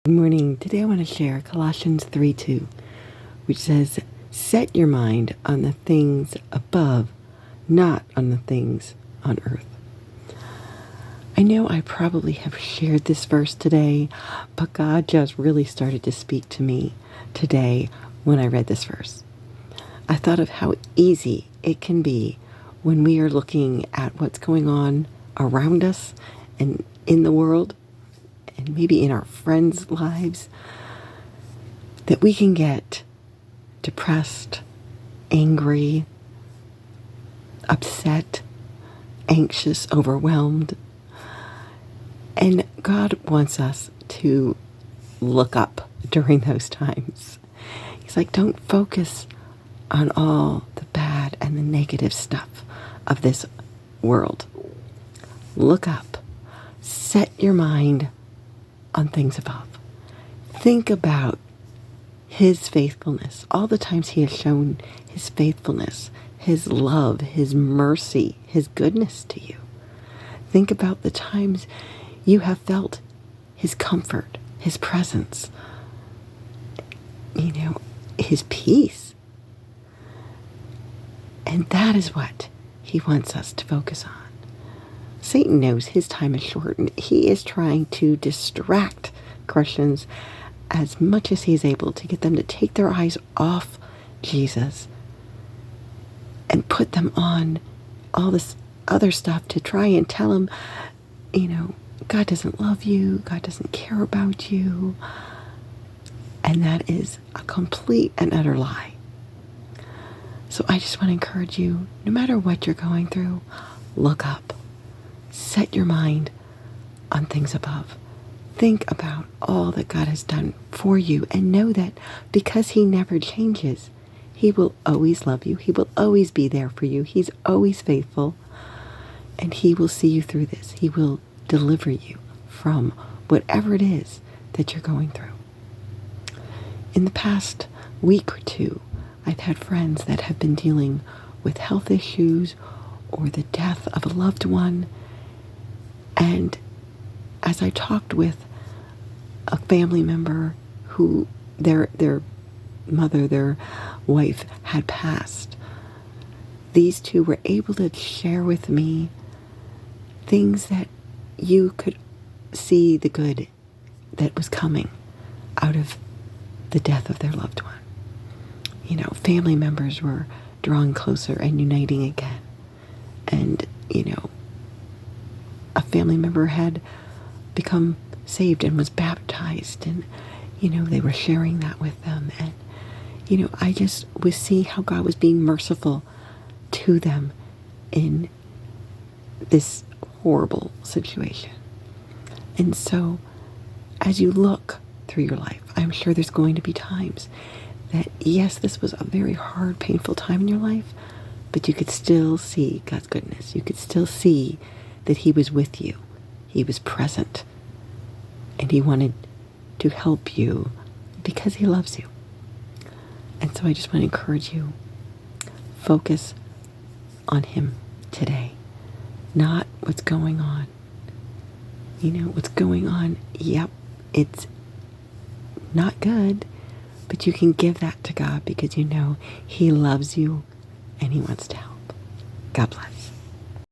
Good morning. Today I want to share Colossians 3:2, which says, "Set your mind on the things above, not on the things on earth." I know I probably have shared this verse today, but God just really started to speak to me today when I read this verse. I thought of how easy it can be when we are looking at what's going on around us and in the world, and maybe in our friends' lives, that we can get depressed, angry, upset, anxious, overwhelmed. And God wants us to look up during those times. He's like, don't focus on all the bad and the negative stuff of this world. Look up. Set your mind on things above. Think about His faithfulness, all the times He has shown His faithfulness, His love, His mercy, His goodness to you. Think about the times you have felt His comfort, His presence, His peace. And that is what He wants us to focus on. Satan knows his time is short, and he is trying to distract Christians as much as he's able to get them to take their eyes off Jesus and put them on all this other stuff to try and tell them, God doesn't love you, God doesn't care about you. And that is a complete and utter lie. So I just want to encourage you, no matter what you're going through, look up. Set your mind on things above. Think about all that God has done for you and know that because He never changes, He will always love you. He will always be there for you. He's always faithful, and He will see you through this. He will deliver you from whatever it is that you're going through. In the past week or two, I've had friends that have been dealing with health issues or the death of a loved one. And as I talked with a family member who their mother, their wife had passed, these two were able to share with me things that you could see the good that was coming out of the death of their loved one. Family members were drawing closer and uniting again. And, a family member had become saved and was baptized, and they were sharing that with them, and I just was seeing how God was being merciful to them in this horrible situation. And so as you look through your life, I'm sure there's going to be times that, yes, this was a very hard, painful time in your life, but you could still see God's goodness. You could still see that He was with you. He was present. And He wanted to help you because He loves you. And so I just want to encourage you, focus on Him today, not what's going on. What's going on, yep, it's not good, but you can give that to God because He loves you and He wants to help. God bless.